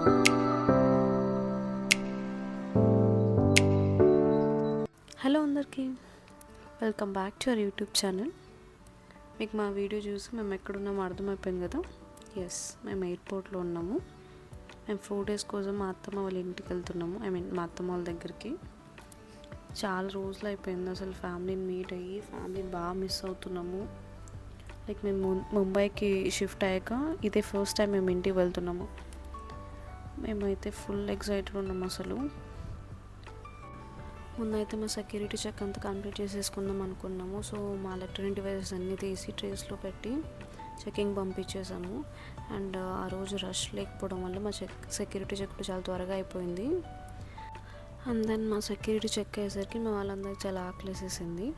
Hello అందరికీ, welcome back to our YouTube channel. మీకు మా వీడియో చూసి మేము ఎక్కడున్నామో అర్థమైపోయింది కదా. ఎస్, మేము ఎయిర్పోర్ట్లో ఉన్నాము. మేము 4 days కోసం మా అత్తమ్మ వాళ్ళ ఇంటికి వెళ్తున్నాము. మా అత్తమ్మ వాళ్ళ దగ్గరికి. చాలా రోజులు అయిపోయింది అసలు ఫ్యామిలీని మీట్ అయ్యి. ఫ్యామిలీని బాగా మిస్ అవుతున్నాము. లైక్ మేము ముంబైకి షిఫ్ట్ అయ్యాక ఇదే ఫస్ట్ టైం మేము ఇంటికి వెళ్తున్నాము. మేమైతే ఫుల్ ఎక్సైటెడ్ ఉన్నాము అసలు. ముందైతే మా సెక్యూరిటీ చెక్ అంతా కంప్లీట్ చేసేసుకుందాం అనుకున్నాము. సో మా ఎలక్ట్రానిక్ డివైసెస్ అన్నీ తీసి ట్రేస్లో పెట్టి చెకింగ్ పంపించేసాము. అండ్ ఆ రోజు రష్ లేకపోవడం వల్ల మా సెక్యూరిటీ చెక్ చాలా త్వరగా అయిపోయింది. అండ్ దెన్ మా సెక్యూరిటీ చెక్ అయ్యేసరికి మా వాళ్ళందరికీ చాలా ఆకలేసేసింది.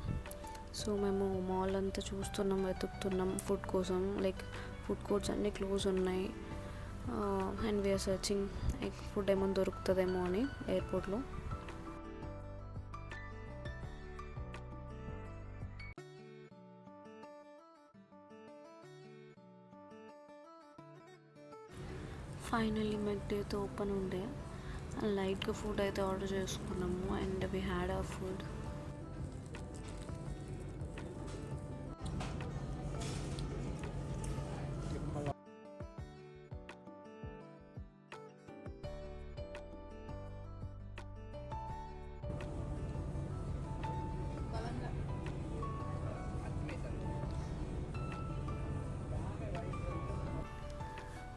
సో మేము మాల్ అంతా చూస్తున్నాం, వెతుకుతున్నాం ఫుడ్ కోసం. లైక్ ఫుడ్ కోర్ట్స్ అన్నీ క్లోజ్ ఉన్నాయి. అండ్ వీఆర్ సర్చింగ్ ఫుడ్ ఏమైనా దొరుకుతుందేమో అని ఎయిర్పోర్ట్లో. ఫైనల్లీ మెక్డీ అయితే ఓపెన్ ఉండే. లైట్గా ఫుడ్ అయితే ఆర్డర్ చేసుకున్నాము. And we had our food.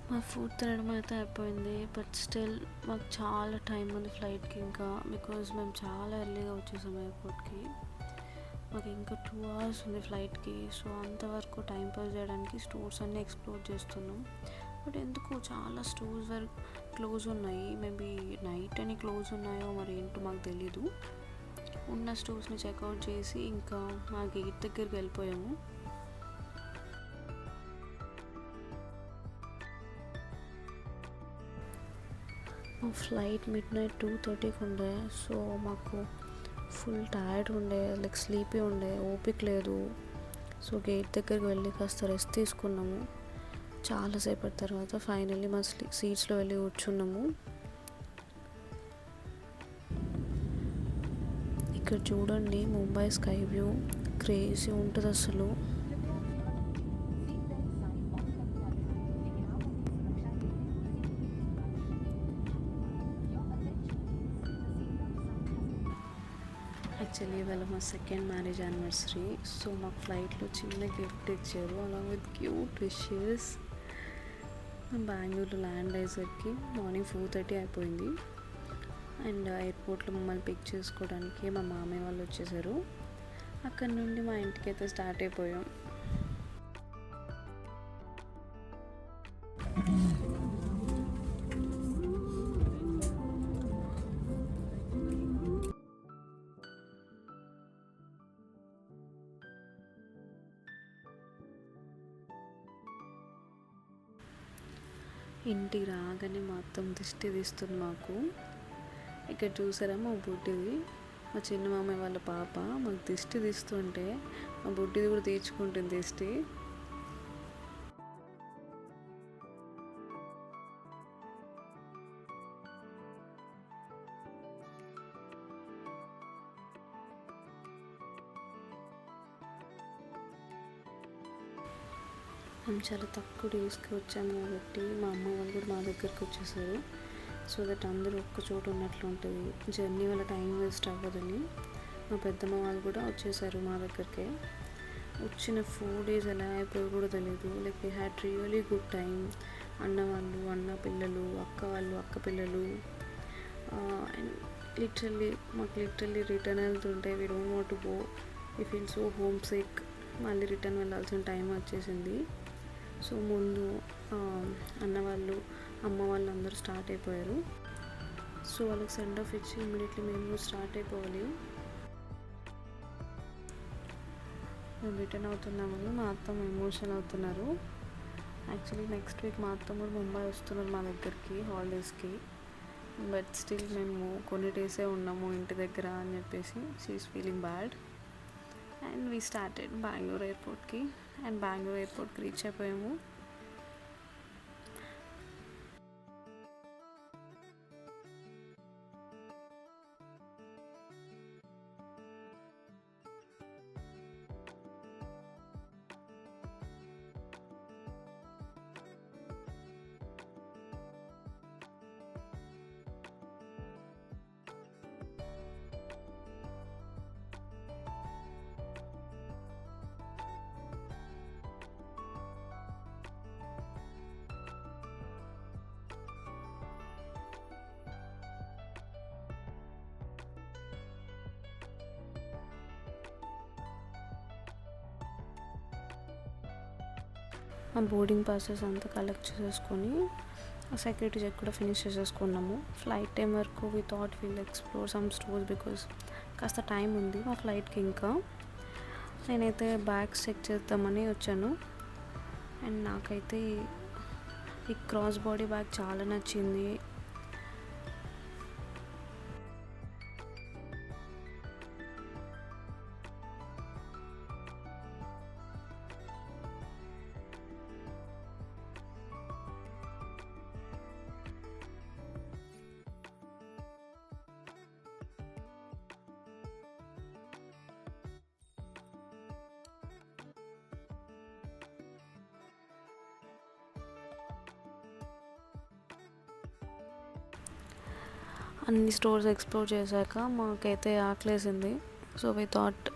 మా ఫుడ్ తినడం అయితే అయిపోయింది. బట్ స్టిల్ మాకు చాలా టైం ఉంది ఫ్లైట్కి ఇంకా. బికాజ్ మేము చాలా ఎర్లీగా వచ్చేసాము ఎయిర్పోర్ట్కి. మాకు ఇంకా 2 hours ఉంది ఫ్లైట్కి. సో అంతవరకు టైం పాస్ చేయడానికి స్టోర్స్ అన్నీ ఎక్స్ప్లోర్ చేస్తున్నాం. బట్ ఎందుకు చాలా స్టోర్స్ వరకు క్లోజ్ ఉన్నాయి. మేబీ నైట్ అని క్లోజ్ ఉన్నాయో మరి ఏంటో మాకు తెలీదు. ఉన్న స్టోర్స్ని చెక్అవుట్ చేసి ఇంకా మా గేట్ దగ్గరికి వెళ్ళిపోయాము. మా ఫ్లైట్ మిడ్నైట్ 2:30కి ఉండే. సో మాకు ఫుల్ టైర్డ్ ఉండే, లైక్ స్లీపీ ఉండే, ఓపిక లేదు. సో గేట్ దగ్గరికి వెళ్ళి కాస్త రెస్ట్ తీసుకున్నాము. చాలాసేపటి తర్వాత ఫైనల్లీ మా సీట్స్లో వెళ్ళి కూర్చున్నాము. ఇక్కడ చూడండి ముంబై స్కై వ్యూ క్రేజీ ఉంటుంది అసలు. యాక్చువల్లీ ఇవాళ మా సెకండ్ మ్యారేజ్ యానివర్సరీ. సో మాకు ఫ్లైట్లో చిన్న గిఫ్ట్ ఇచ్చారు అలాంగ్ విత్ క్యూట్ విషెస్. బెంగళూరులో ల్యాండ్ అయ్యేసరికి మార్నింగ్ 4:30 అయిపోయింది. అండ్ ఎయిర్పోర్ట్లో మమ్మల్ని పిక్ చేసుకోవడానికి మా మామయ్య వాళ్ళు వచ్చేసారు. అక్కడ నుండి మా ఇంటికి అయితే స్టార్ట్ అయిపోయాం. ఇంటికి రాగానే మొత్తం దిష్టి తీస్తుంది మాకు. ఇక్కడ చూసారా మా బుడ్డిది, మా చిన్న మామయ్య వాళ్ళ పాప మాకు దిష్టి తీస్తుంటే మా బుడ్డిది కూడా తీర్చుకుంటుంది దిష్టి. మేము చాలా తక్కువ డేస్కి వచ్చాము కాబట్టి మా అమ్మ వాళ్ళు కూడా మా దగ్గరికి వచ్చేసారు. సో దట్ అందరూ ఒక్క చోటు ఉన్నట్లు ఉంటుంది, జర్నీ వల్ల టైం వేస్ట్ అవ్వదని. మా పెద్దమ్మ వాళ్ళు కూడా వచ్చేసారు మా దగ్గరికి. వచ్చిన 4 days ఎలా అయిపోయి కూడా తెలియదు. Like we had really good time. అన్న వాళ్ళు, అన్న పిల్లలు, అక్క వాళ్ళు, అక్క పిల్లలు. అండ్ మాకు లిటరల్లీ రిటర్న్ వెళ్తుంటే we don't want to go. We feel so homesick. మళ్ళీ రిటర్న్ వెళ్ళాల్సిన టైం వచ్చేసింది. సో ముందు అన్న వాళ్ళు, అమ్మ వాళ్ళు అందరూ స్టార్ట్ అయిపోయారు. సో వాళ్ళకి సెండ్ ఆఫ్ ఇచ్చి ఇమీడియట్లీ మేము స్టార్ట్ అయిపోవాలి. మేము రిటర్న్ అవుతున్నామని మా అత్తమ్మ ఎమోషనల్ అవుతున్నారు. యాక్చువల్లీ నెక్స్ట్ వీక్ మా అత్తమ్మ కూడా ముంబై వస్తున్నారు మా దగ్గరికి హాలిడేస్కి. బట్ స్టిల్ మేము కొన్ని డేసే ఉన్నాము ఇంటి దగ్గర అని చెప్పేసి she is feeling bad. And we started Bengaluru ఎయిర్పోర్ట్కి. అండ్ బెంగళూరు ఎయిర్పోర్ట్కి రీచ్ అయిపోయాము. ఆ బోర్డింగ్ పాసెస్ అంతా కలెక్ట్ చేసేసుకొని ఆ సెక్యూరిటీ చెక్ కూడా ఫినిష్ చేసేసుకున్నాము. ఫ్లైట్ టైం వరకు we thought will explore some stores because కాస్త టైం ఉంది మా ఫ్లైట్కి. ఇంకా నేనైతే బ్యాగ్స్ చెక్ చేద్దామని వచ్చాను. అండ్ నాకైతే ఈ క్రాస్ బాడీ బ్యాగ్ చాలా నచ్చింది. అన్ని స్టోర్స్ ఎక్స్ప్లోర్ చేశాక మాకైతే ఆకలేసింది. సో వి థాట్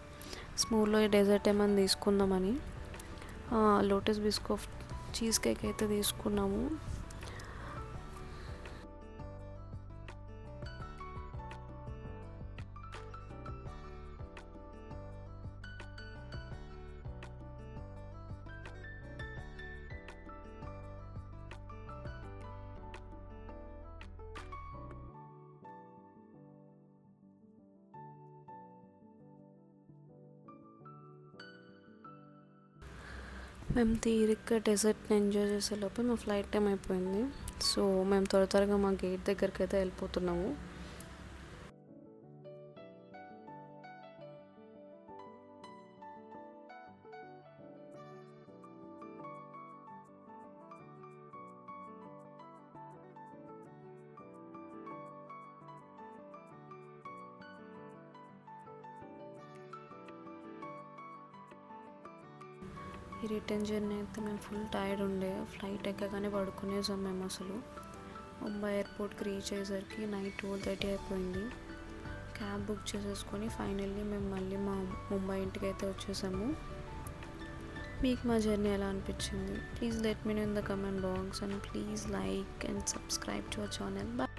స్మూల్లో ఈ డెజర్ట్ ఏమైనా తీసుకుందామని లోటస్ బిస్కో చీజ్ కేక్ అయితే తీసుకున్నాము. మేము తీరిగ్గా డెజర్ట్ని ఎంజాయ్ చేసేలోపు మా ఫ్లైట్ టైం అయిపోయింది. సో మేము త్వరగా మా గేట్ దగ్గరికి అయితే వెళ్ళిపోతున్నాము. ఈ రిటర్న్ జర్నీ అయితే మేము ఫుల్ టైర్డ్ ఉండే. ఫ్లైట్ ఎక్కగానే పడుకునేసాం మేము. అసలు ముంబై ఎయిర్పోర్ట్కి రీచ్ అయ్యేసరికి నైట్ 12:30 అయిపోయింది. క్యాబ్ బుక్ చేసేసుకొని ఫైనల్లీ మేము మళ్ళీ మా ముంబై ఇంటికి అయితే వచ్చేసాము. మీకు మా జర్నీ ఎలా అనిపించింది? Please let me know in the comment box and please like and subscribe to our channel. Bye.